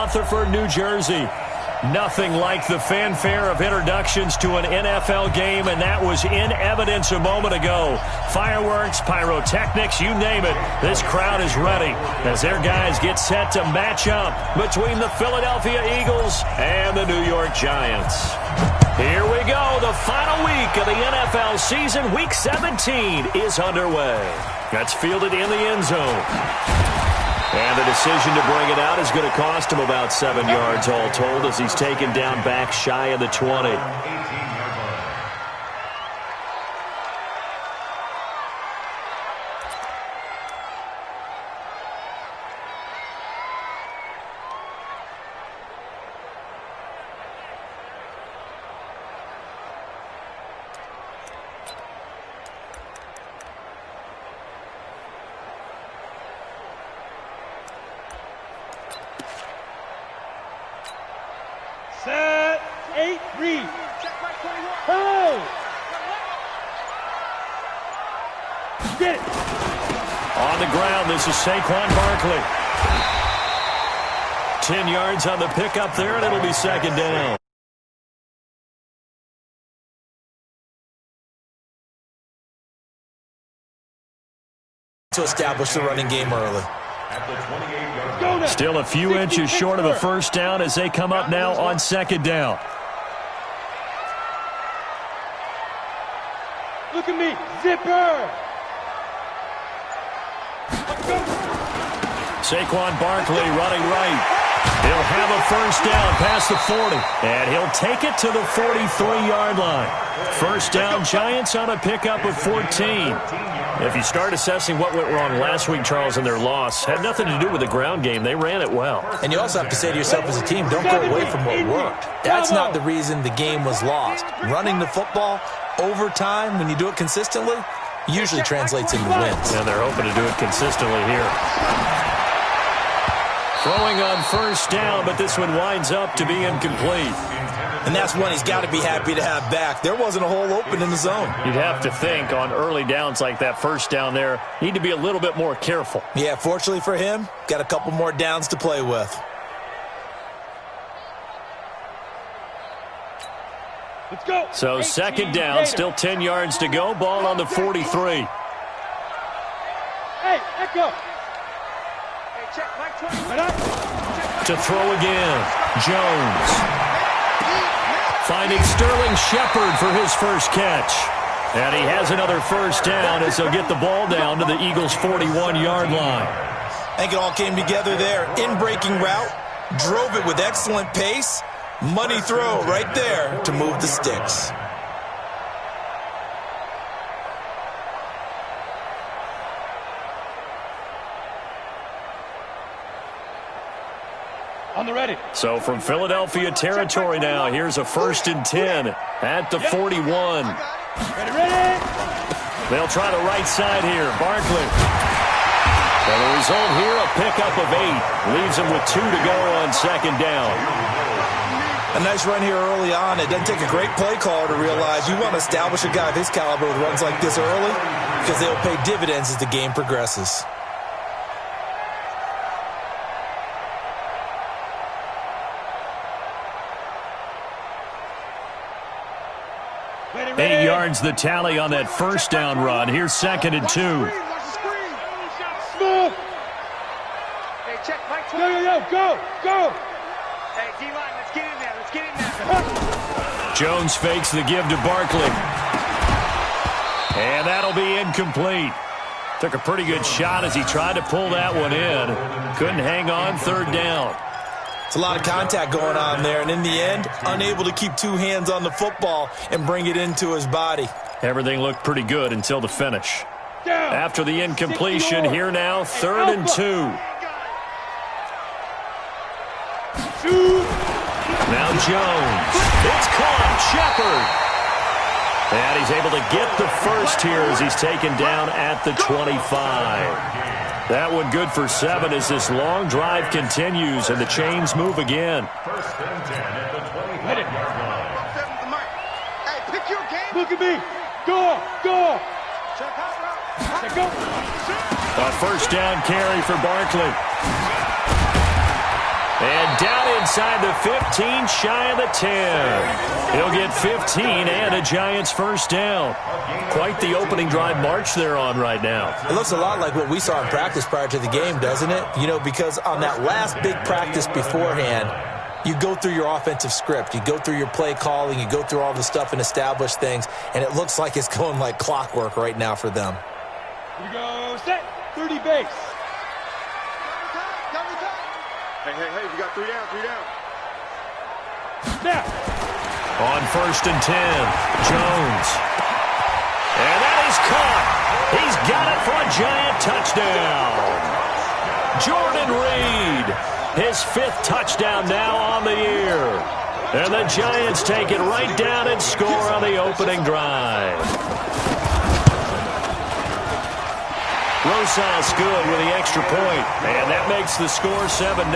Rutherford, New Jersey. Nothing like the fanfare of introductions to an NFL game, and that was in evidence a moment ago. Fireworks, pyrotechnics, you name it. This crowd is ready as their guys get set to match up between the Philadelphia Eagles and the New York Giants. Here we go. The final week of the NFL season, Week 17, is underway. That's fielded in the end zone. And the decision to bring it out is going to cost him about 7 yards all told as he's taken down back shy of the 20. Set, 8, read. Hold. Get it. On the ground, this is Saquon Barkley. 10 yards on the pickup there, and it'll be second down. To establish the running game early. Still a few inches short of a first down as they come up now on second down. Look at me, zipper. Saquon Barkley running right. He'll have a first down past the 40, and he'll take it to the 43-yard line. First down, Giants on a pickup of 14. If you start assessing what went wrong last week, Charles, in their loss, had nothing to do with the ground game. They ran it well. And you also have to say to yourself as a team, don't go away from what worked. That's not the reason the game was lost. Running the football over time, when you do it consistently, usually translates into wins. And they're hoping to do it consistently here. Throwing on first down, but this one winds up to be incomplete. And that's one he's got to be happy to have back. There wasn't a hole open in the zone. You'd have to think on early downs like that first down there, need to be a little bit more careful. Yeah, fortunately for him, got a couple more downs to play with. Let's go. So second down, still 10 yards to go. Ball on the 43. Hey, let go. To throw again, Jones. Finding Sterling Shepard for his first catch. And he has another first down as they'll get the ball down to the Eagles' 41-yard line. I think it all came together there. In-breaking route, drove it with excellent pace. Money throw right there to move the sticks. On the ready. So from Philadelphia territory now, here's a 1st and 10 at the 41. Ready. They'll try the right side here. Barkley. And the result here, a pickup of 8. Leaves them with 2 to go on second down. A nice run here early on. It doesn't take a great play caller to realize you want to establish a guy of his caliber with runs like this early because they'll pay dividends as the game progresses. Ready. 8 yards the tally on that first down run. Here's 2nd and 2. Smooth. Hey, check, Mike. Go. Hey, D-line, let's get in there. Jones fakes the give to Barkley. And that'll be incomplete. Took a pretty good shot as he tried to pull that one in. Couldn't hang on, 3rd down. It's a lot of contact going on there, and in the end, unable to keep 2 hands on the football and bring it into his body. Everything looked pretty good until the finish. After the incompletion, here now, 3rd and 2. Now Jones. It's caught. Shepard. And he's able to get the first here as he's taken down at the 25. That one good for 7 as this long drive continues and the chains move again. 1st and 10 at the 20-yard line. Hey, pick your game. Look at me. Go. Check out. Go. A first down carry for Barkley. And down inside the 15, shy of the 10. He'll get 15 and a Giants first down. Quite the opening drive march they're on right now. It looks a lot like what we saw in practice prior to the game, doesn't it? You know, because on that last big practice beforehand, you go through your offensive script. You go through your play calling. You go through all the stuff and establish things. And it looks like it's going like clockwork right now for them. Here we go. Set. 30 base. Hey, we got 3 down, 3 down. Snap. On 1st and 10, Jones. And that is caught. He's got it for a Giant touchdown. Jordan Reed, his 5th touchdown now on the year. And the Giants take it right down and score on the opening drive. Rosas good with the extra point, and that makes the score 7-0.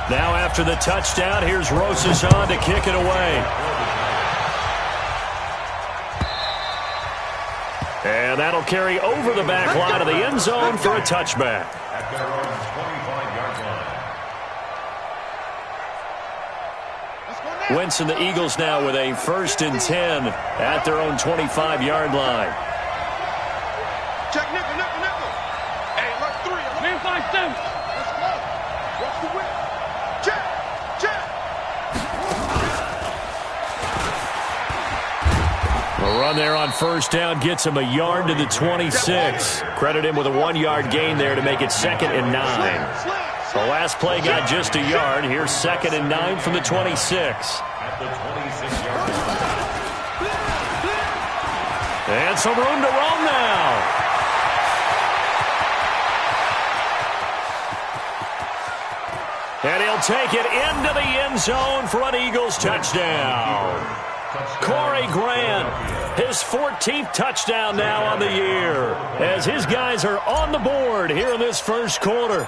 Now after the touchdown, here's Rosas on to kick it away. And that'll carry over the back line of the end zone for a touchback. Wentz and the Eagles now with a 1st and 10 at their own 25-yard line. Check nickel. Hey, look, 3. Man, 5 steps. Let's go. What's the whip? Check. A run there on 1st down gets him a yard to the 26. Credit him with a 1-yard gain there to make it 2nd and 9. The last play got just a yard. Here's 2nd and 9 from the 26. And some room to roam now. And he'll take it into the end zone for an Eagles touchdown. Corey Grant, his 14th touchdown now on the year, as his guys are on the board here in this first quarter.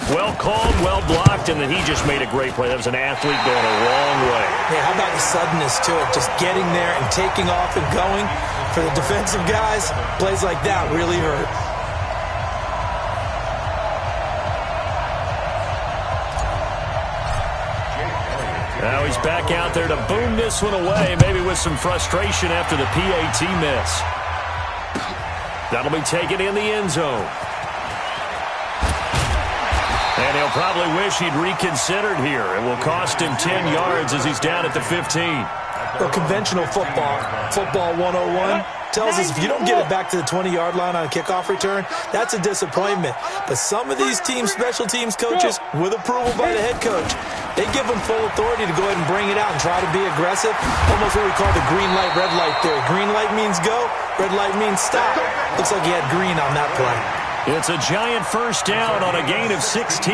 Well called, well blocked, and then he just made a great play. That was an athlete going a long way. Yeah, how about the suddenness to it? Just getting there and taking off and going. For the defensive guys, plays like that really hurt. Now he's back out there to boom this one away, maybe with some frustration after the PAT miss. That'll be taken in the end zone. And he'll probably wish he'd reconsidered here. It will cost him 10 yards as he's down at the 15. Well, conventional football 101, tells us if you don't get it back to the 20-yard line on a kickoff return, that's a disappointment. But some of these special teams coaches, with approval by the head coach, they give them full authority to go ahead and bring it out and try to be aggressive. Almost what we call the green light, red light theory. Green light means go, red light means stop. Looks like he had green on that play. It's a Giant first down on a gain of 16.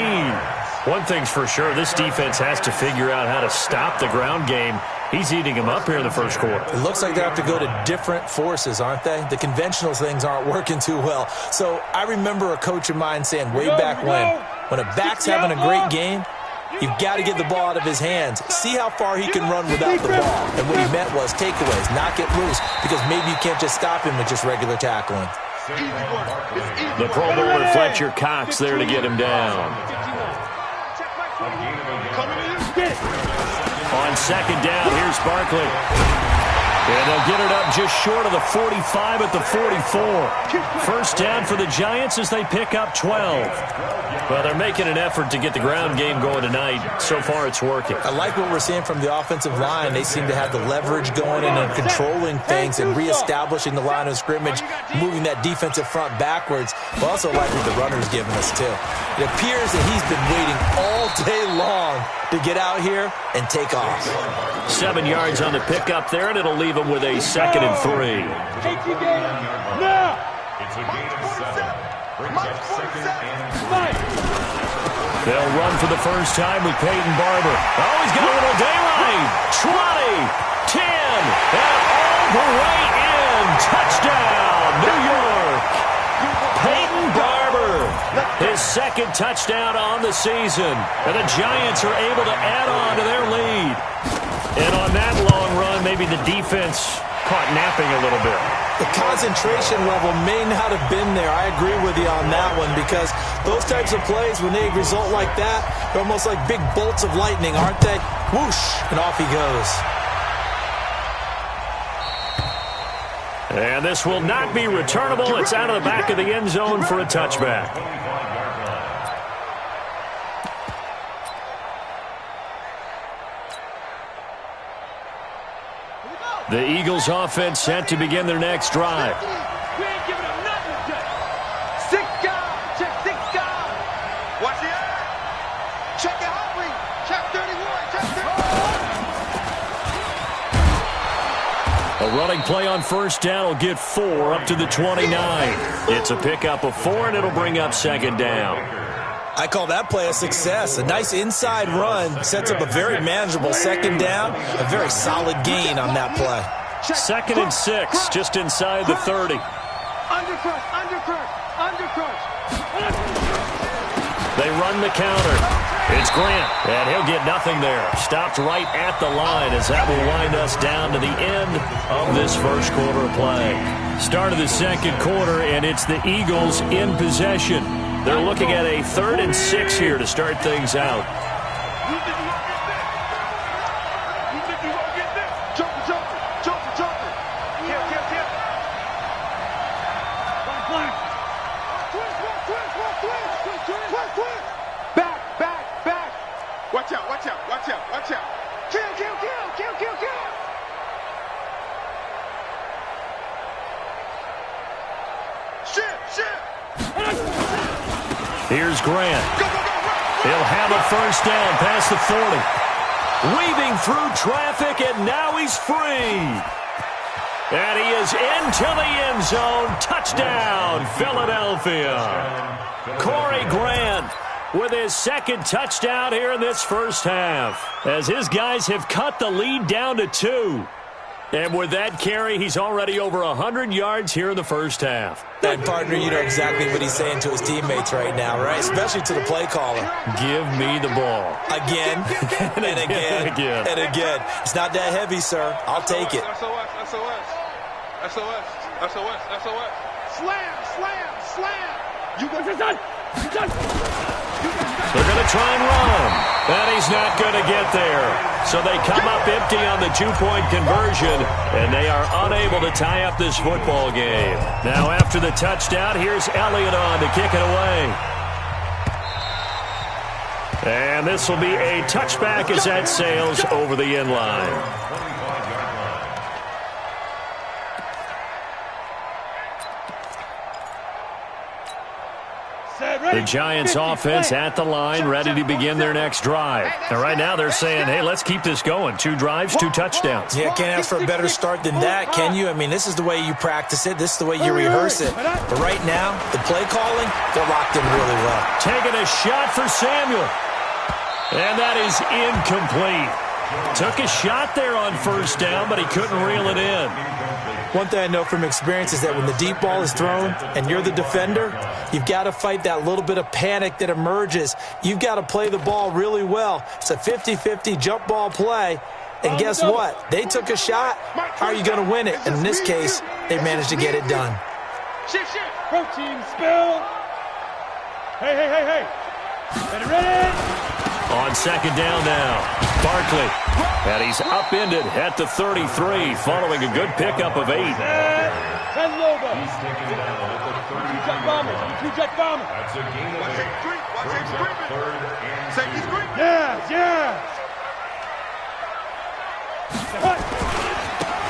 One thing's for sure, this defense has to figure out how to stop the ground game. He's eating him up here in the first quarter. It looks like they have to go to different forces, aren't they? The conventional things aren't working too well. So I remember a coach of mine saying way back when a back's having a great game, you've got to get the ball out of his hands. See how far he can run without the ball. And what he meant was takeaways, knock it loose, because maybe you can't just stop him with just regular tackling. The Pro Bowler Fletcher Cox there to get him down. On second down, here's Barkley. And they'll get it up just short of the 45 at the 44. First down for the Giants as they pick up 12. Well, they're making an effort to get the ground game going tonight. So far, it's working. I like what we're seeing from the offensive line. They seem to have the leverage going and controlling things and reestablishing the line of scrimmage, moving that defensive front backwards. But also like what the runner's giving us, too. It appears that he's been waiting all day long to get out here and take off. 7 yards on the pickup there, and it'll leave him with a 2nd and 3. Now! It's a gain of 7. Brings up 2nd and 3. They'll run for the first time with Peyton Barber. Oh, he's got a little daylight. 20, 10, and all the way in. Touchdown, New York. Peyton Barber, his 2nd touchdown on the season. And the Giants are able to add on to their lead. And on that long run, maybe the defense caught napping a little bit. The concentration level may not have been there. I agree with you on that one, because those types of plays, when they result like that, they're almost like big bolts of lightning, aren't they? Whoosh, and off he goes. And this will not be returnable. It's out of the back of the end zone for a touchback. The Eagles offense set to begin their next drive. We ain't giving them nothing today. 6 guys. Check 6 guys. Watch the eye. Check it out, read. Check 31. Check 31. A running play on first down will get 4 up to the 29. It's a pickup of 4, and it'll bring up second down. I call that play a success. A nice inside run sets up a very manageable second down, a very solid gain on that play. Second and 6, just inside the 30. Undercrush, undercrush, undercrush. They run the counter. It's Grant, and he'll get nothing there. Stopped right at the line, as that will wind us down to the end of this first quarter of play. Start of the second quarter, and it's the Eagles in possession. They're looking at a 3rd and 6 here to start things out. You think you won't get this? You think you won't get this? Jumper, jumper, jumper, jumper. Kill, kill, kill. Flank, flank. Back, back, back. Watch out, watch out, watch out, watch out. Kill, kill, kill, kill, kill, kill. Shit, shit. Here's Grant. Go, go, go, run. He'll have a first down past the 40. Weaving through traffic, and now he's free. And he is into the end zone. Touchdown, Philadelphia. Corey Grant with his second touchdown here in this first half, as his guys have cut the lead down to 2. And with that carry, he's already over 100 yards here in the first half. And, partner, you know exactly what he's saying to his teammates right now, right? Especially to the play caller. Give me the ball. Again, and again, and again. It's not that heavy, sir. I'll take it. SOS, SOS. SOS, SOS, SOS. Slam, slam, slam. You got this done. You done. They're going to try and run. And he's not going to get there. So they come up empty on the 2-point conversion, and they are unable to tie up this football game. Now after the touchdown, here's Elliott on to kick it away. And this will be a touchback as that sails over the end line. The Giants offense at the line, ready to begin their next drive. And right now they're saying, hey, let's keep this going. 2 drives, 2 touchdowns. Yeah, can't ask for a better start than that, can you? I mean, this is the way you practice it. This is the way you rehearse it. But right now, the play calling, they're locked in really well. Taking a shot for Samuel. And that is incomplete. Took a shot there on first down, but he couldn't reel it in. One thing I know from experience is that when the deep ball is thrown and you're the defender, you've got to fight that little bit of panic that emerges. You've got to play the ball really well. It's a 50-50 jump ball play. And guess what? They took a shot. How are you going to win it? And in this case, they managed to get it done. Shit, shit. Protein spill. Hey, hey, hey, hey. Ready, ready. On second down now, Barkley. And he's upended at the 33 following a good pickup of 8. Send Lobo. Two-jet bomber. Two-jet bomber. That's a gain of 8. Watch him screaming. 3rd and safety screaming. Yes, yes.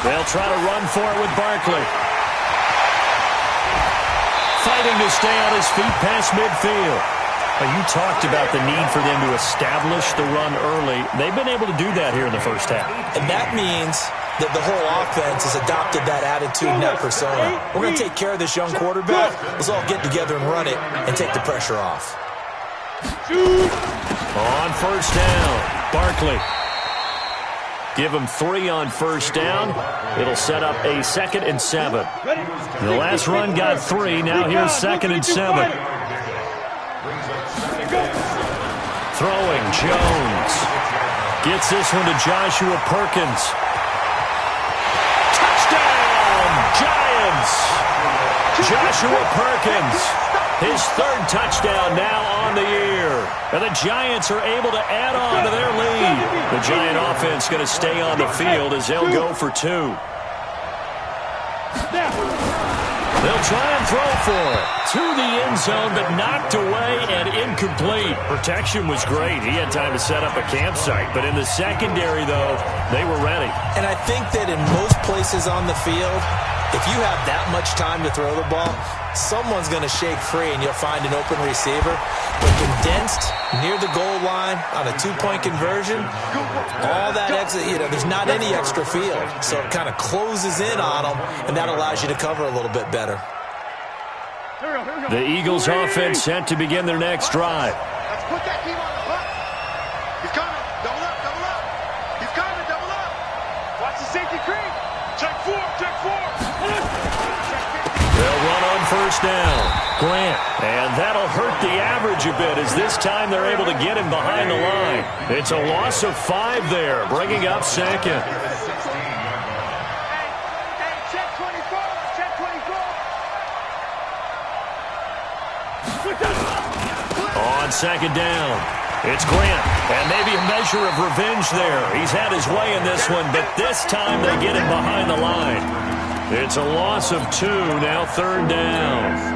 They'll try to run for it with Barkley. Fighting to stay on his feet past midfield. You talked about the need for them to establish the run early. They've been able to do that here in the first half. And that means that the whole offense has adopted that attitude and that persona. We're going to take care of this young quarterback. Let's all get together and run it and take the pressure off. On first down, Barkley. Give him 3 on first down. It'll set up a 2nd and 7. The last run got 3. Now here's 2nd and 7. Throwing, Jones. Gets this one to Joshua Perkins. Touchdown! Joshua Perkins, his third touchdown now on the year. And the Giants are able to add on to their lead. The Giant offense going to stay on the field as they'll go for 2. They'll try and throw for it. To the end zone, but knocked away and incomplete. Protection was great. He had time to set up a campsite. But in the secondary, though, they were ready. And I think that in most places on the field, if you have that much time to throw the ball, someone's going to shake free and you'll find an open receiver. But condensed near the goal line on a 2-point conversion, all that there's not any extra field. So it kind of closes in on them, and that allows you to cover a little bit better. The Eagles offense set to begin their next drive. Let's put that team on the clock. He's coming. Double up, double up. He's coming, double up. Watch the safety creep. Check 4, check 4. They'll run on first down. Grant. And that'll hurt the average a bit as this time they're able to get him behind the line. It's a loss of 5 there, bringing up second. Hey, check 24, check 24. On second down, it's Grant. And maybe a measure of revenge there. He's had his way in this one, but this time they get him behind the line. It's a loss of 2, now third down.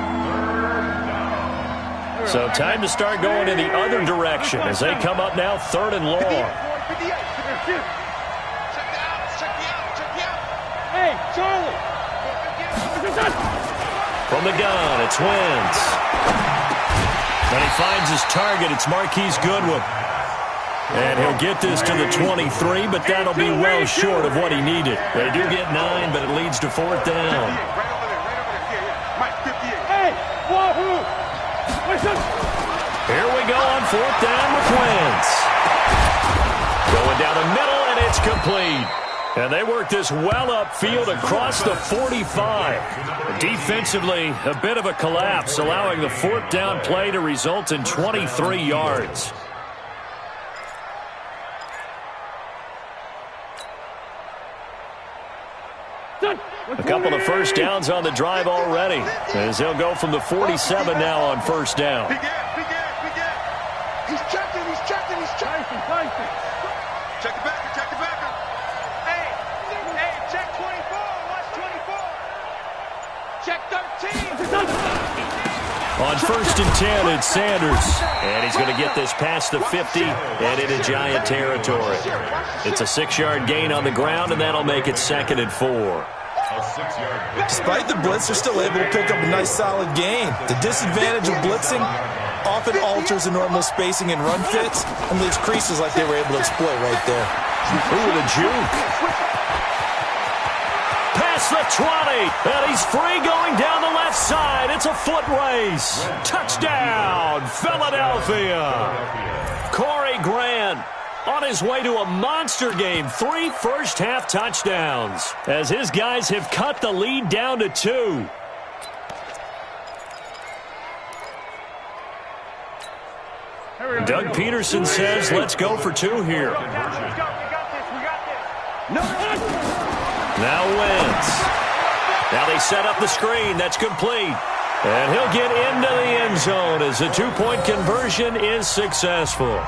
So time to start going in the other direction as they come up now third and long. Check the out, check the out, check the out. Hey, Charlie. From the gun, it's Wentz. And he finds his target. It's Marquise Goodwin. And he'll get this to the 23, but that'll be well short of what he needed. They do get 9, but it leads to fourth down. Right over there. Mike, 58. Hey, wahoo! Here we go on fourth down with Wentz. Going down the middle, and it's complete. And they work this well upfield across the 45. Defensively, a bit of a collapse, allowing the fourth down play to result in 23 yards. A couple of first downs on the drive already, as they'll go from the 47 now on first down. Big gap. He's checking. Check the backer, check the backer. Hey, check 24, watch 24. Check 13. On first and 10, it's Sanders. And he's going to get this past the 50 and into Giant territory. It's a 6-yard gain on the ground, and that'll make it second and 4. Despite the blitz, they're still able to pick up a nice, solid gain. The disadvantage of blitzing often alters the normal spacing and run fits and leaves creases like they were able to exploit right there. Ooh, the juke. Past the 20, and he's free going down the left side. It's a foot race. Touchdown, Philadelphia. Corey Grant on his way to a monster game. 3 first-half touchdowns as his guys have cut the lead down to 2. Doug Peterson says, let's go for 2 here. We got this. Now Wentz. Now they set up the screen. That's complete. And he'll get into the end zone as the 2-point conversion is successful.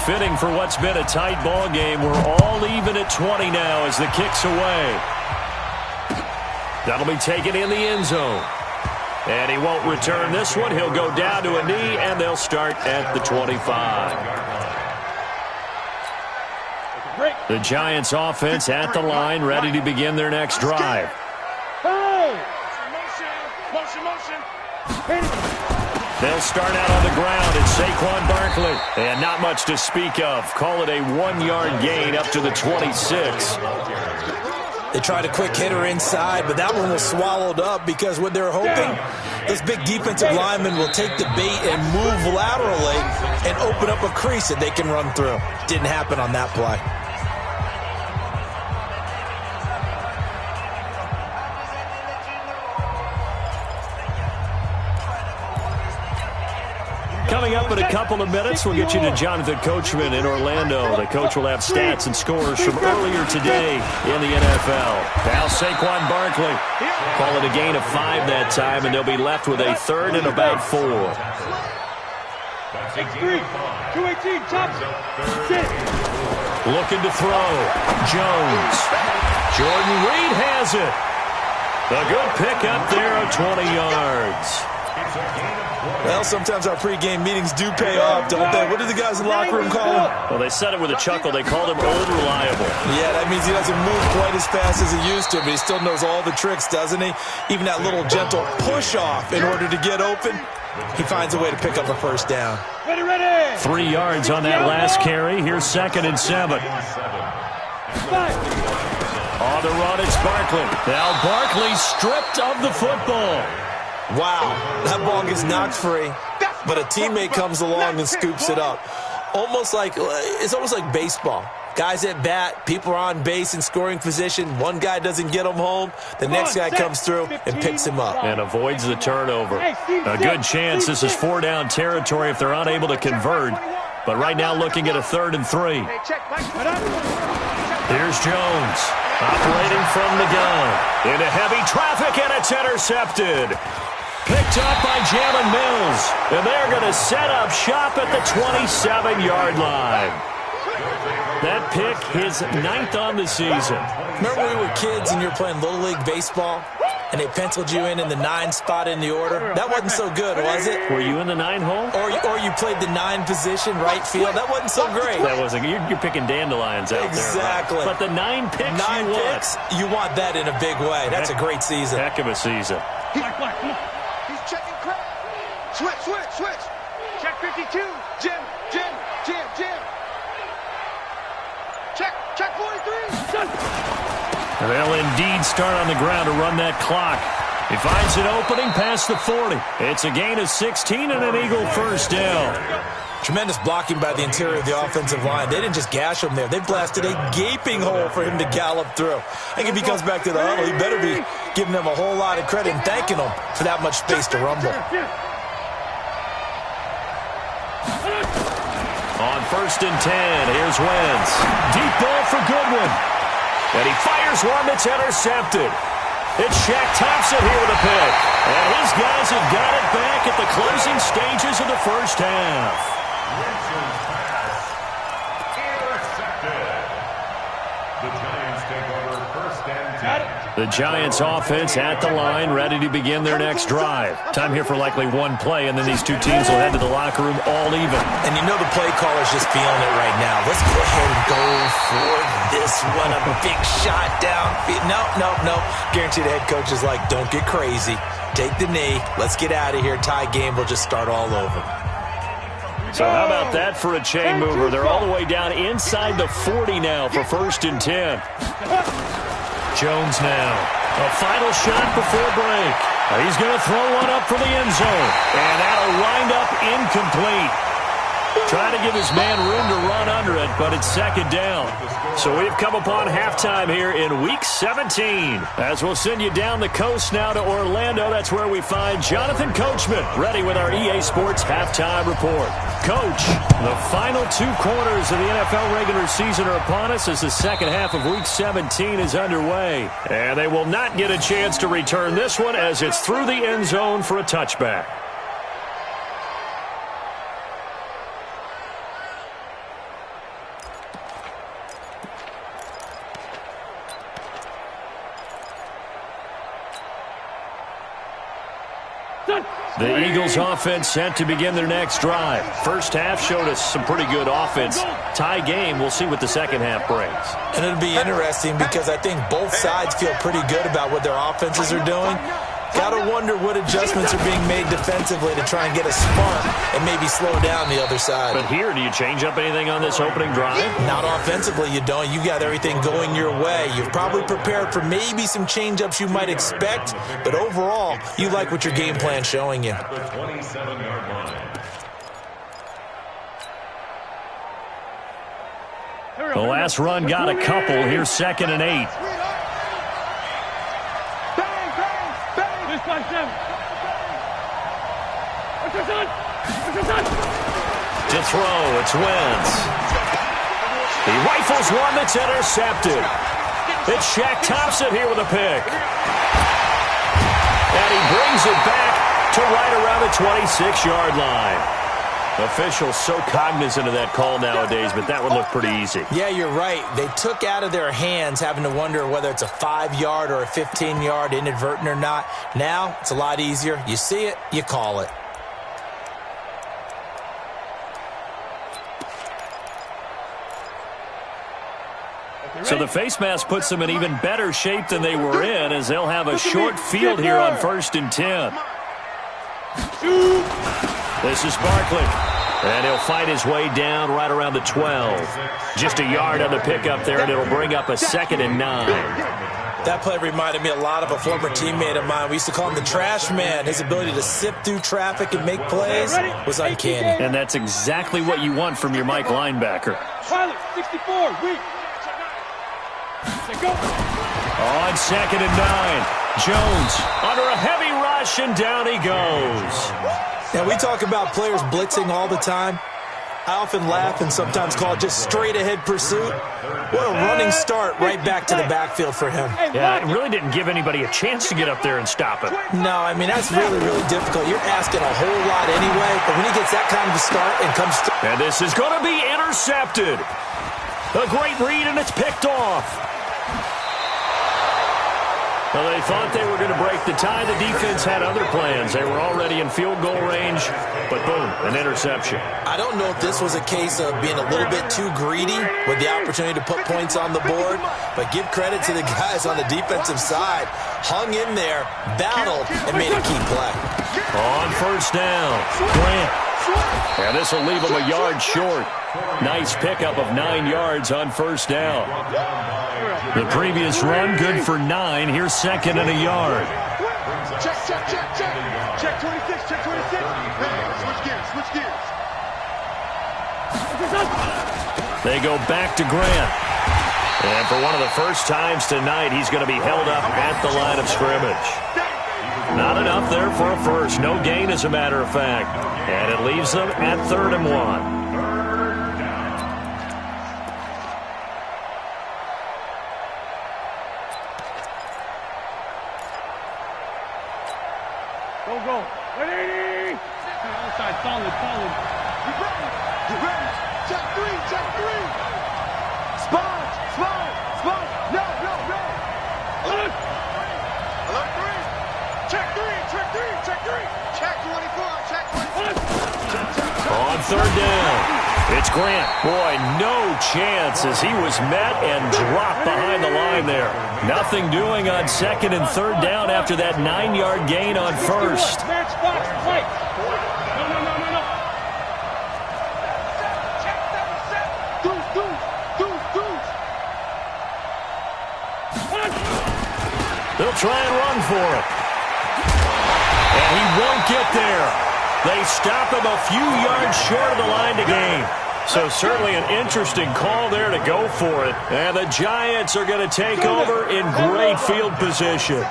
Fitting for what's been a tight ball game. We're all even at 20 now as the kick's away. That'll be taken in the end zone. And he won't return this one. He'll go down to a knee, and they'll start at the 25. The Giants offense at the line, ready to begin their next drive. Motion. They'll start out on the ground. It's Saquon Barkley. And not much to speak of. Call it a 1-yard gain up to the 26. They tried a quick hitter inside, but that one was swallowed up because what they're hoping, this big defensive lineman will take the bait and move laterally and open up a crease that they can run through. Didn't happen on that play. Coming up in a couple of minutes, we'll get you to Jonathan Coachman in Orlando. The coach will have stats and scores from earlier today in the NFL. Now Saquon Barkley call it a gain of 5 that time, and they'll be left with a third and about 4. 6-3, 218, top. Looking to throw. Jones. Jordan Reed has it. A good pickup there of 20 yards. Well, sometimes our pregame meetings do pay off, don't they? What do the guys in the locker room call him? Well, they said it with a chuckle. They called him old reliable. Yeah, that means he doesn't move quite as fast as he used to, but he still knows all the tricks, doesn't he? Even that little gentle push-off in order to get open, he finds a way to pick up a first down. Ready, ready. 3 yards on that last carry. Here's 2nd and 7. On the run, it's Barkley. Now Barkley stripped of the football. Wow, that ball gets knocked free, but a teammate comes along and scoops it up. It's almost like baseball. Guys at bat, people are on base in scoring position. One guy doesn't get him home. The next guy comes through and picks him up. And avoids the turnover. A good chance this is 4-down territory if they're unable to convert. But right now looking at a 3rd and 3. Here's Jones. Operating from the gun. Into heavy traffic, and it's intercepted. Picked up by Jalen Mills. And they're going to set up shop at the 27-yard line. That pick, his 9th on the season. Remember when we were kids and you were playing Little League Baseball, and they penciled you in the 9 spot in the order? That wasn't so good, was it? Were you in the 9 hole? Or you played the 9 position, right field? That wasn't so great. That wasn't. You're picking dandelions out exactly. there. Right? But the 9 picks 9 picks, you want that in a big way. That's a great season. Heck of a season. He's checking crack. Switch. Check 52. Jim. Check 43. They'll indeed start on the ground to run that clock. He finds an opening past the 40. It's a gain of 16 and an Eagle first down. Tremendous blocking by the interior of the offensive line. They didn't just gash him there. They blasted a gaping hole for him to gallop through. I think if he comes back to the huddle, he better be giving them a whole lot of credit and thanking them for that much space to rumble. On 1st and 10, here's Wentz. Deep ball for Goodwin. And he fires one that's intercepted. It's Shaq Thompson here with a pick. And his guys have got it back at the closing stages of the first half. The Giants take over 1st and 10. The Giants offense at the line, ready to begin their next drive. Time here for likely one play, and then these two teams will head to the locker room all even. And you know the play caller's just feeling it right now. Let's go ahead and go for this one. A big shot downfield. No. Guarantee the head coach is like, don't get crazy. Take the knee. Let's get out of here. Tie game. We'll just start all over. So how about that for a chain mover? They're all the way down inside the 40 now for 1st and 10. Jones now. A final shot before break. He's going to throw one up for the end zone. And that'll wind up incomplete. Trying to give his man room to run under it, but it's 2nd down. So we've come upon halftime here in Week 17. As we'll send you down the coast now to Orlando, that's where we find Jonathan Coachman, ready with our EA Sports Halftime Report. Coach, the final 2 quarters of the NFL regular season are upon us as the second half of Week 17 is underway. And they will not get a chance to return this one as it's through the end zone for a touchback. The Eagles offense set to begin their next drive. First half showed us some pretty good offense. Tie game, we'll see what the second half brings. And it'll be interesting because I think both sides feel pretty good about what their offenses are doing. Got to wonder what adjustments are being made defensively to try and get a spark and maybe slow down the other side. But here, do you change up anything on this opening drive? Not offensively, you don't. You got everything going your way. You've probably prepared for maybe some change-ups you might expect, but overall, you like what your game plan's showing you. The 27-yard line. The last run got a couple. Here's 2nd and 8. To throw, it's Wentz. He rifles one that's intercepted. It's Shaq Thompson here with a pick. And he brings it back to right around the 26-yard line. Officials so cognizant of that call nowadays, but that would look pretty easy. Yeah, you're right. They took out of their hands having to wonder whether it's a 5-yard or a 15-yard inadvertent or not. Now, it's a lot easier. You see it, you call it. So the face mask puts them in even better shape than they were in, as they'll have a short field here on 1st and 10. This is Barkley, and he'll fight his way down right around the 12. Just a yard on the pickup there, and it'll bring up a 2nd and 9. That play reminded me a lot of a former teammate of mine. We used to call him the trash man. His ability to sift through traffic and make plays was uncanny. And that's exactly what you want from your Mike linebacker. 64, weak. On 2nd and 9, Jones under a heavy rush, and down he goes. Now, we talk about players blitzing all the time. I often laugh and sometimes call it just straight-ahead pursuit. What a running start right back to the backfield for him. Yeah, it really didn't give anybody a chance to get up there and stop him. No, I mean, that's really, really difficult. You're asking a whole lot anyway, but when he gets that kind of a start and comes through. And this is going to be intercepted. A great read, and it's picked off. Well, they thought they were going to break the tie. The defense had other plans. They were already in field goal range, but boom, an interception. I don't know if this was a case of being a little bit too greedy with the opportunity to put points on the board, but give credit to the guys on the defensive side. Hung in there, battled, and made a key play. On 1st down, Grant. And this will leave him a yard short. Nice pickup of 9 yards on 1st down. The previous run, good for 9. Here's 2nd and a yard. Check. Check 26, check 26. Hey, switch gears. They go back to Grant. And for one of the first times tonight, he's going to be held up at the line of scrimmage. Not enough there for a first. No gain, as a matter of fact. And it leaves them at 3rd and 1. Go. Ready? Outside, solid. You ready? Check 3. Spot. No. Alert 3. Check 3. Check 24. On 3rd down, it's Grant. Boy, no chance as he was met and dropped behind the line there. Nothing doing on 2nd and 3rd down after that 9-yard gain on 1st. Match box, fight. No. They'll try and run for it. And he won't get there. They stop him a few yards short of the line to gain. So certainly an interesting call there to go for it. And the Giants are going to take over in great field position.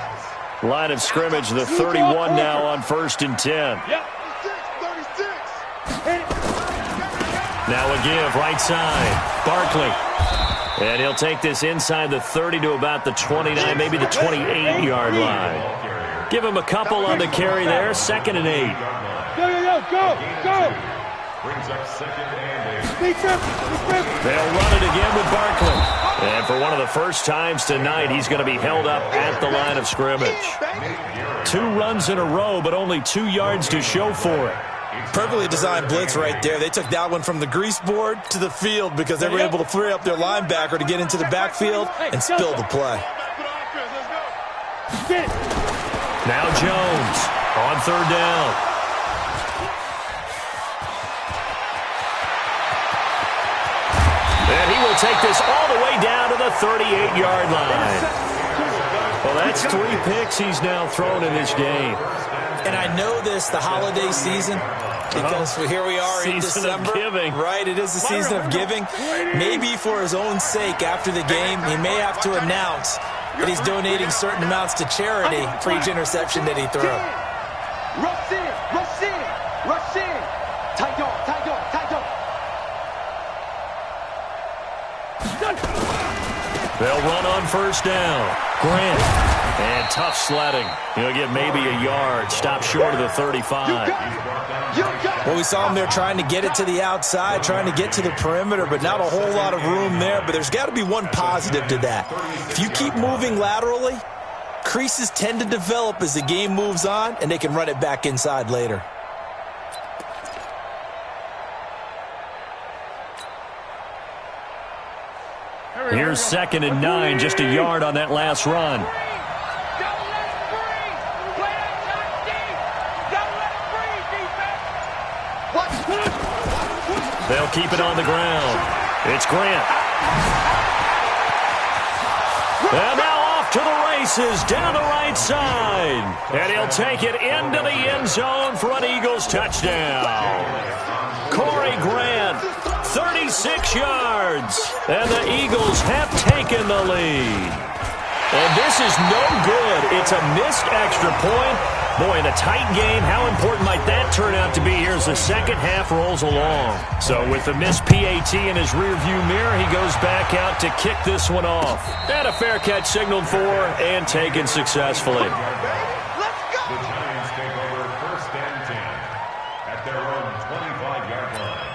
Line of scrimmage, the 31 now on 1st and 10. Now a give, right side. Barkley. And he'll take this inside the 30 to about the 29, maybe the 28-yard line. Give him a couple on the carry there, 2nd and 8. Go. Brings up 2nd and 8. They'll run it again with Barkley. And for one of the first times tonight, he's going to be held up at the line of scrimmage. 2 runs in a row, but only 2 yards to show for it. Perfectly designed blitz right there. They took that one from the grease board to the field because they were able to free up their linebacker to get into the backfield and spill the play. Now Jones on 3rd down. And he will take this all the way down to the 38-yard line. Well, that's 3 picks he's now thrown in this game. And I know this, the holiday season, because here we are in December. Season of giving. Right, it is the season of giving. Maybe for his own sake after the game, he may have to announce that he's donating certain amounts to charity for each interception that he throws. Rush in. They'll run on first down. Grant. And tough sledding. He'll get maybe a yard. Stop short of the 35. Well, we saw him there trying to get it to the outside, trying to get to the perimeter, but not a whole lot of room there. But there's got to be one positive to that. If you keep moving laterally, creases tend to develop as the game moves on, and they can run it back inside later. Here's 2nd and 9, just a yard on that last run. They'll keep it on the ground. It's Grant. And now off to the races down the right side. And he'll take it into the end zone for an Eagles touchdown. Corey Grant, 36 yards. And the Eagles have taken the lead. And this is no good. It's a missed extra point. Boy, in a tight game, how important might that turn out to be here as the second half rolls along? So with the missed PAT in his rearview mirror, he goes back out to kick this one off. And a fair catch signaled for and taken successfully. The Giants take over 1st and 10 at their own 25-yard line.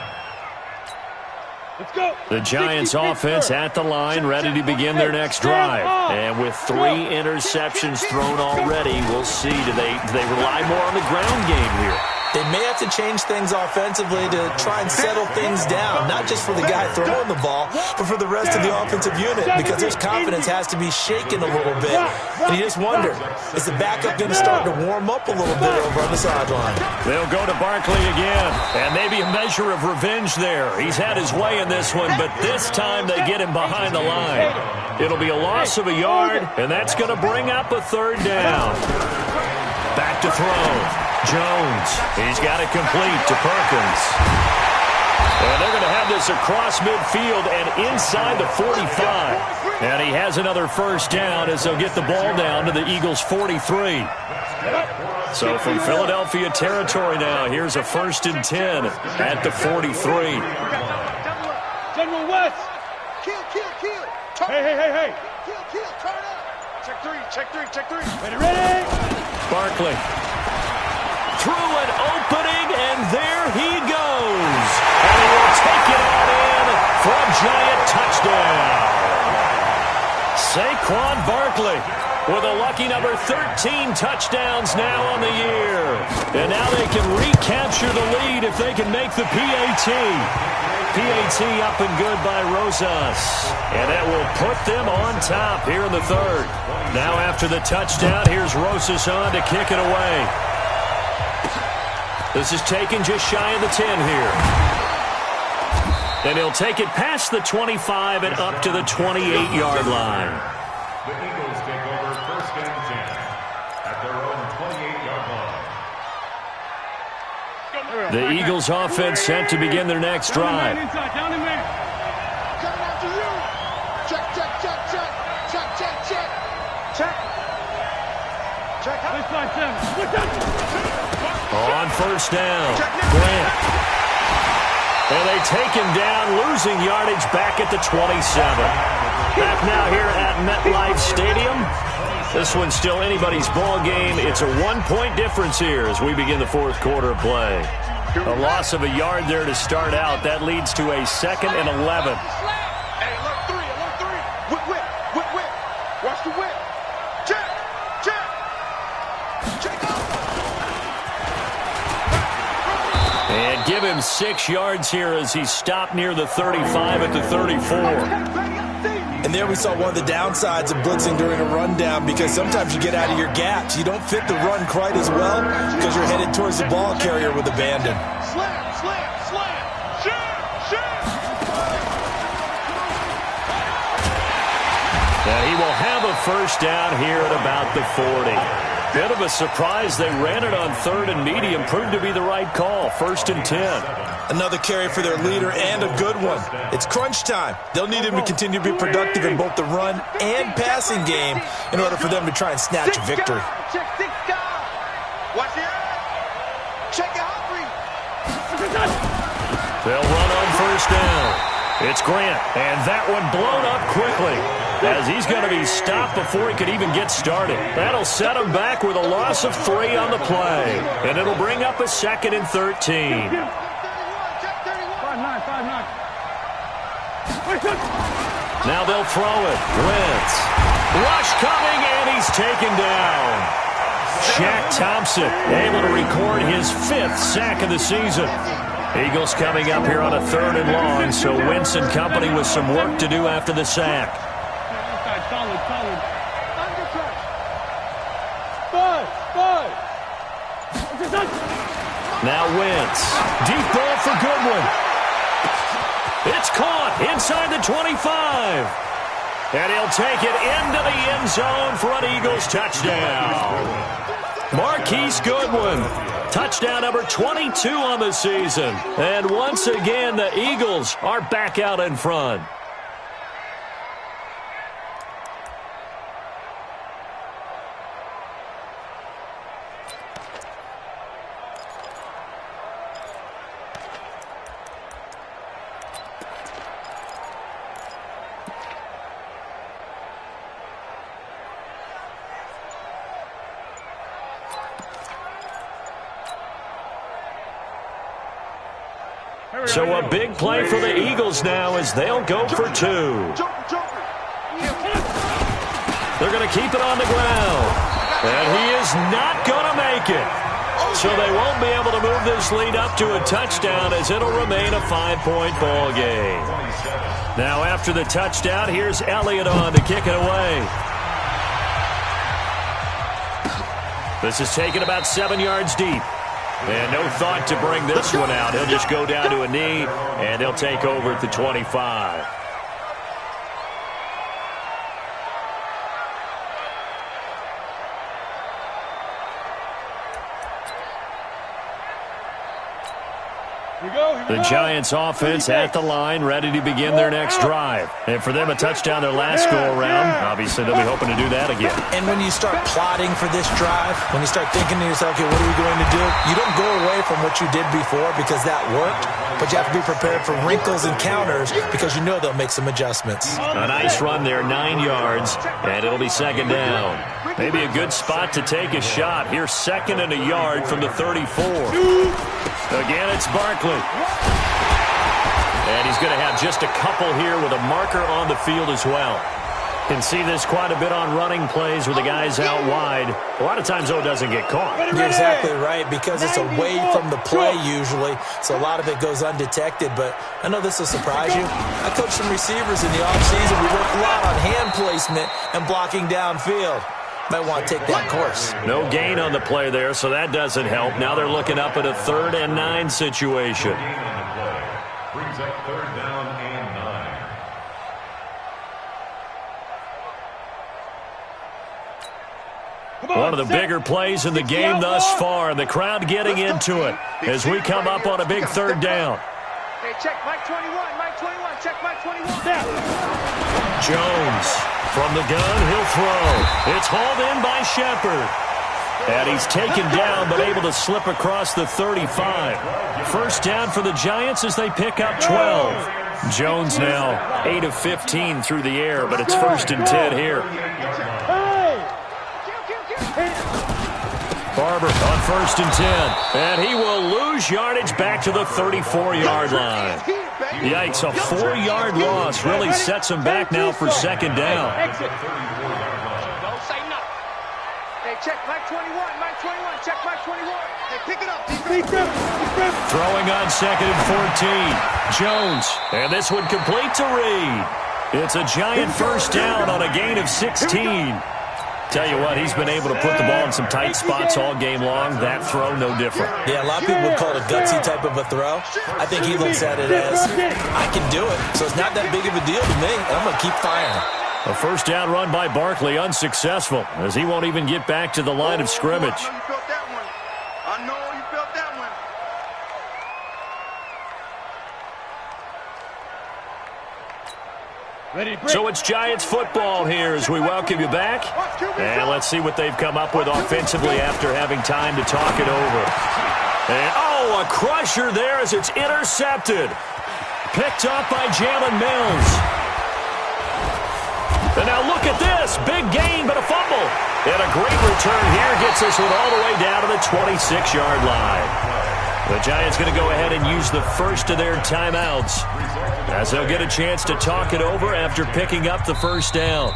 Let's go. The Giants offense at the line, ready to begin their next drive. And with 3 interceptions thrown already, we'll see. Do they rely more on the ground game here? They may have to change things offensively to try and settle things down, not just for the guy throwing the ball, but for the rest of the offensive unit, because his confidence has to be shaken a little bit. And you just wonder, is the backup going to start to warm up a little bit over on the sideline? They'll go to Barkley again, and maybe a measure of revenge there. He's had his way in this one, but this time they get him behind the line. It'll be a loss of a yard, and that's going to bring up a 3rd down. Back to throw. Jones. He's got it complete to Perkins. And they're going to have this across midfield and inside the 45. And he has another 1st down as they'll get the ball down to the Eagles' 43. So from Philadelphia territory now, here's a 1st and 10 at the 43. General West. Kill. Hey. Kill, turn up. Check three. Ready. Barkley. Through an opening, and there he goes. And he will take it on in for a giant touchdown. Saquon Barkley with a lucky number 13 touchdowns now on the year. And now they can recapture the lead if they can make the PAT. PAT up and good by Rosas. And that will put them on top here in the 3rd. Now after the touchdown, here's Rosas on to kick it away. This is taken just shy of the 10 here. And he'll take it past the 25 and up to the 28-yard line. The Eagles take over 1st and 10 at their own 28-yard line. The Eagles offense set to begin their next drive. Down in man. Coming after you. Check. Baseline 7. On 1st down, Grant. And they take him down, losing yardage back at the 27. Back now here at MetLife Stadium. This one's still anybody's ball game. It's a 1-point difference here as we begin the 4th quarter of play. A loss of a yard there to start out. That leads to a 2nd and 11. Hey, alert 3. Whip. Watch the whip. Check. And give him 6 yards here as he stopped near the 35 at the 34. And there we saw one of the downsides of blitzing during a rundown, because sometimes you get out of your gaps. You don't fit the run quite as well because you're headed towards the ball carrier with abandon. Slam. And he will have a 1st down here at about the 40. Bit of a surprise. They ran it on 3rd and medium. Proved to be the right call. 1st and 10. Another carry for their leader, and a good one. It's crunch time. They'll need him to continue to be productive in both the run and passing game in order for them to try and snatch a victory. Check 6 guys. Watch the eye. Check it out, They'll run on 1st down. It's Grant, and that one blown up quickly. as he's going to be stopped before he could even get started. That'll set him back with a loss of 3 on the play, and it'll bring up a 2nd and 13. Now they'll throw it. Wentz. Rush coming, and he's taken down. Shaq Thompson able to record his 5th sack of the season. Eagles coming up here on a 3rd and long, so Wentz and company with some work to do after the sack. Now Wentz. Deep ball for Goodwin. It's caught inside the 25. And he'll take it into the end zone for an Eagles touchdown. Marquise Goodwin. Touchdown number 22 on the season. And once again, the Eagles are back out in front. So a big play for the Eagles now as they'll go for 2. They're going to keep it on the ground. And he is not going to make it. So they won't be able to move this lead up to a touchdown as it'll remain a 5-point ball game. Now after the touchdown, here's Elliott on to kick it away. This is taken about 7 yards deep. And no thought to bring this one out. He'll just go down to a knee, and they'll take over at the 25. The Giants offense at the line, ready to begin their next drive. And for them, a touchdown their last go-around. Obviously, they'll be hoping to do that again. And when you start plotting for this drive, when you start thinking to yourself, okay, what are we going to do? You don't go away from what you did before because that worked, but you have to be prepared for wrinkles and counters because you know they'll make some adjustments. A nice run there, 9 yards, and it'll be 2nd down. Maybe a good spot to take a shot. Here's 2nd and a yard from the 34. Again, it's Barkley. And he's going to have just a couple here with a marker on the field as well. Can see this quite a bit on running plays with the guys out wide. A lot of times, though, it doesn't get caught. You're exactly right, because it's away from the play usually, so a lot of it goes undetected. But I know this will surprise you. I coached some receivers in the offseason. We work a lot on hand placement and blocking downfield. Might want to take that course. No gain on the play there, so that doesn't help. Now they're looking up at a 3rd and 9 situation. Brings up 3rd down and 9. One of the bigger plays in the game thus far. The crowd getting into it as we come up on a big 3rd down. Hey, check Mike 21, Mike 21, check Mike 21. Jones from the gun, he'll throw. It's hauled in by Shepard. And he's taken down but able to slip across the 35. 1st down for the Giants as they pick up 12. Jones now 8 of 15 through the air, but it's 1st and 10 here. Barber on 1st and 10. And he will lose yardage back to the 34-yard line. Yikes, a 4-yard loss really sets him back now for 2nd down. Don't say nothing. Hey, check Mike 21, Mike 21, check Mike 21. Hey, pick it up. Throwing on 2nd and 14. Jones, and this one complete to Reed. It's a Giant 1st down on a gain of 16. Tell you what, he's been able to put the ball in some tight spots all game long. That throw, no different. Yeah, a lot of people would call it a gutsy type of a throw. I think he looks at it as, I can do it, so it's not that big of a deal to me, and I'm going to keep firing. A 1st down run by Barkley, unsuccessful, as he won't even get back to the line of scrimmage. I know you felt that one. So it's Giants football here as we welcome you back. And let's see what they've come up with offensively after having time to talk it over. And, oh, a crusher there as it's intercepted. Picked up by Jalen Mills. And now look at this. Big gain, but a fumble. And a great return here gets this one all the way down to the 26-yard line. The Giants going to go ahead and use the first of their timeouts, as they'll get a chance to talk it over after picking up the first down.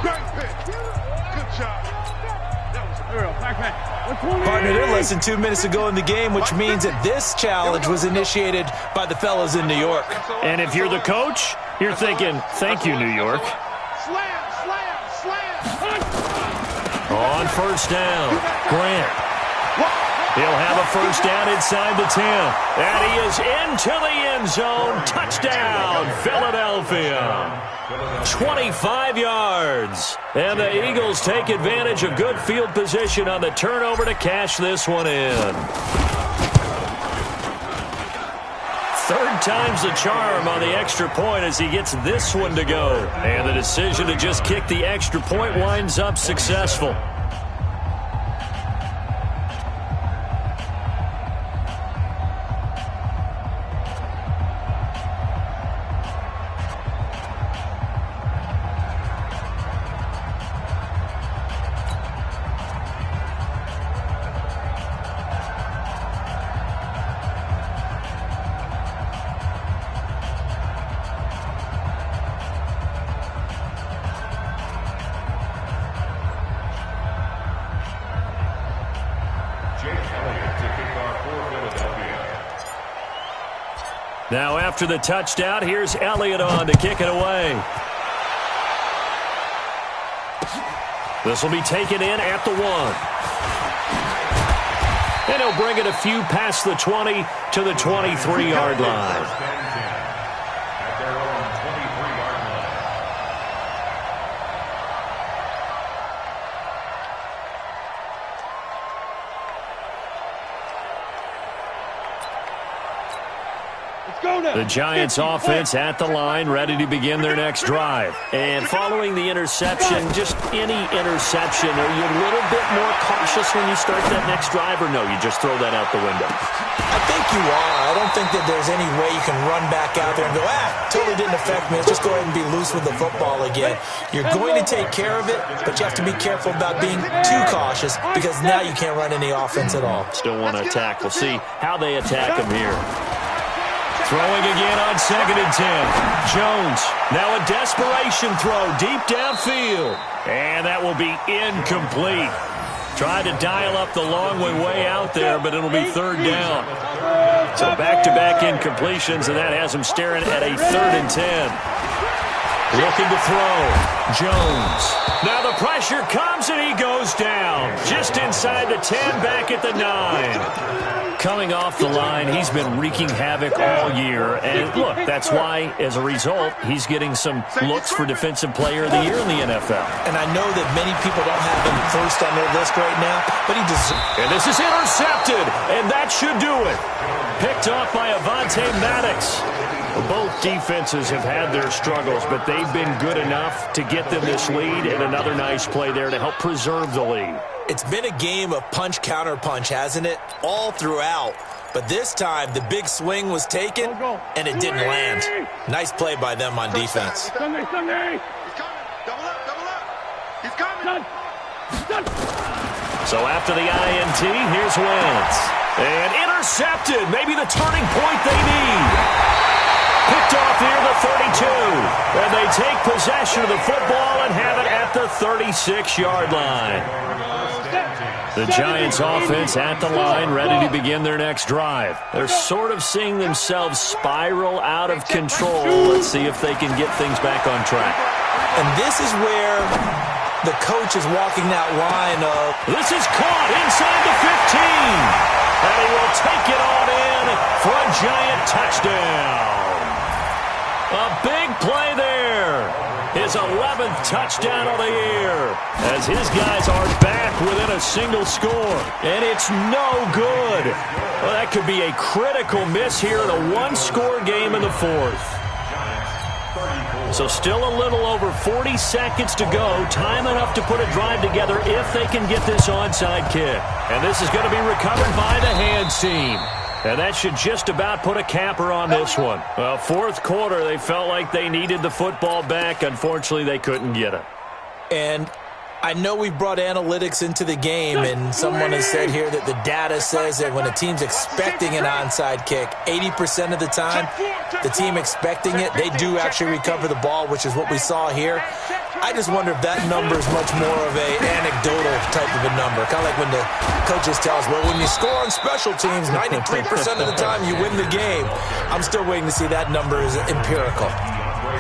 Great pick. Good job. Partner, they're less than 2 minutes to go in the game, which means that this challenge was initiated by the fellas in New York. And if you're the coach, you're thinking, thank you, New York. Slam, slam, slam. On first down, Grant. He'll have a first down inside the 10. And he is into the end zone. Touchdown, Philadelphia. 25 yards. And the Eagles take advantage of good field position on the turnover to cash this one in. Third time's the charm on the extra point as he gets this one to go. And the decision to just kick the extra point winds up successful. Now after the touchdown, here's Elliott on to kick it away. This will be taken in at the 1. And he'll bring it a few past the 20 to the 23-yard line. At their own 23-yard line. The Giants offense at the line, ready to begin their next drive. And following the interception, just any interception, are you a little bit more cautious when you start that next drive, or no, you just throw that out the window? I think you are. I don't think that there's any way you can run back out there and go, totally didn't affect me. Let's just go ahead and be loose with the football again. You're going to take care of it, but you have to be careful about being too cautious because now you can't run any offense at all. Still want to attack. We'll see how they attack him here. Throwing again on 2nd and 10. Jones, now a desperation throw deep downfield. And that will be incomplete. Tried to dial up the long way out there, but it'll be 3rd down. So back-to-back incompletions, and that has him staring at a 3rd and 10. Looking to throw. Jones. Now the pressure comes, and he goes down. Just inside the 10, back at the 9. Coming off the line, he's been wreaking havoc all year. And look, that's why, as a result, he's getting some looks for Defensive Player of the Year in the NFL. And I know that many people don't have him first on their list right now, but he deserves. And this is intercepted, and that should do it. Picked off by Avonte Maddox. Both defenses have had their struggles, but they've been good enough to get them this lead, and another nice play there to help preserve the lead. It's been a game of punch-counter-punch, hasn't it? All throughout. But this time, the big swing was taken, and it didn't land. Nice play by them on defense. Sunday. He's coming. Double up, double up. He's coming. So after the INT, here's Wentz. And intercepted. Maybe the turning point they need. Picked off near the 32. And they take possession of the football and have it at the 36-yard line. The Giants offense at the line, ready to begin their next drive. They're sort of seeing themselves spiral out of control. Let's see if they can get things back on track. And this is where the coach is walking that line of... This is caught inside the 15. And he will take it on in for a Giant touchdown. A big play there. His 11th touchdown of the year as his guys are back within a single score. And it's no good. Well, that could be a critical miss here in a one-score game in the 4th. So still a little over 40 seconds to go. Time enough to put a drive together if they can get this onside kick. And this is going to be recovered by the hands team. And that should just about put a capper on this one. Fourth quarter, they felt like they needed the football back. Unfortunately, they couldn't get it. And I know we've brought analytics into the game, and someone has said here that the data says that when a team's expecting an onside kick, 80% of the time, the team expecting it, they do actually recover the ball, which is what we saw here. I just wonder if that number is much more of an anecdotal type of a number. Kind of like when the coaches tell us, well, when you score on special teams, 93% of the time you win the game. I'm still waiting to see that number is empirical.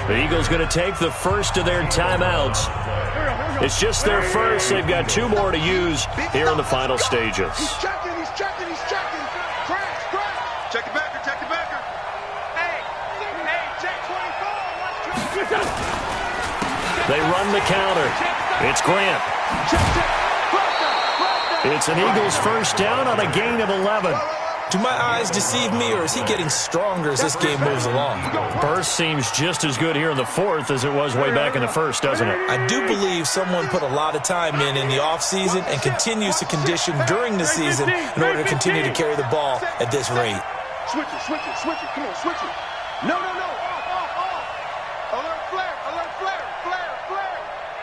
The Eagles going to take the first of their timeouts. It's just their first. They've got 2 more to use here in the final stages. He's checking. Crash. Check it backer. Hey, check 24. They run the counter. It's Grant. It's an Eagles first down on a gain of 11. Do my eyes deceive me, or is he getting stronger as this game moves along? Burst seems just as good here in the fourth as it was way back in the first, doesn't it? I do believe someone put a lot of time in the offseason and continues to condition during the season in order to continue to carry the ball at this rate. Switch it. Come on, switch it. No. Off. Alert flare.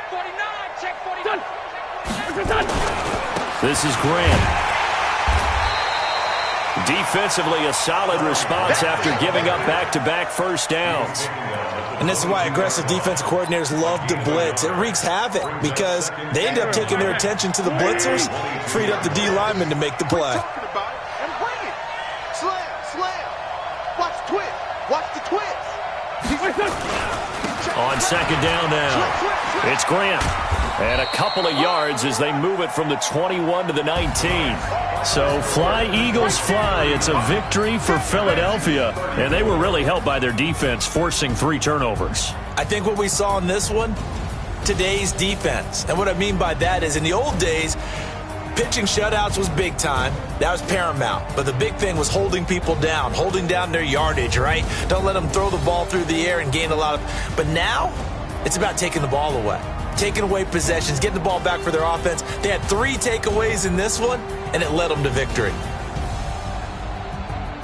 49, check 49. This is Grant. Defensively, a solid response after giving up back-to-back first downs. And this is why aggressive defensive coordinators love to blitz. It wreaks havoc because they end up taking their attention to the blitzers, freed up the D lineman to make the play. And bring it. Slam. Watch the twist. On second down now, it's Grant. And a couple of yards as they move it from the 21 to the 19. So fly, Eagles, fly. It's a victory for Philadelphia. And they were really helped by their defense, forcing 3 turnovers. I think what we saw in this one, today's defense. And what I mean by that is in the old days, pitching shutouts was big time. That was paramount. But the big thing was holding people down, holding down their yardage, right? Don't let them throw the ball through the air and gain a lot of... But now, it's about taking the ball away. Taking away possessions, getting the ball back for their offense. They had 3 takeaways in this one, and it led them to victory.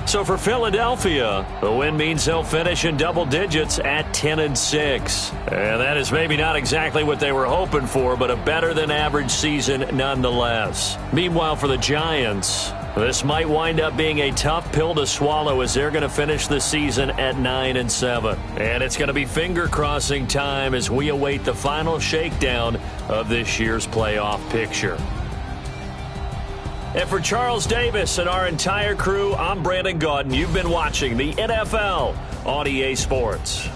So for Philadelphia, the win means they'll finish in double digits at 10-6. And that is maybe not exactly what they were hoping for, but a better-than-average season nonetheless. Meanwhile, for the Giants, this might wind up being a tough pill to swallow as they're going to finish the season at 9-7. And it's going to be finger-crossing time as we await the final shakedown of this year's playoff picture. And for Charles Davis and our entire crew, I'm Brandon Gaudin. You've been watching the NFL on EA Sports.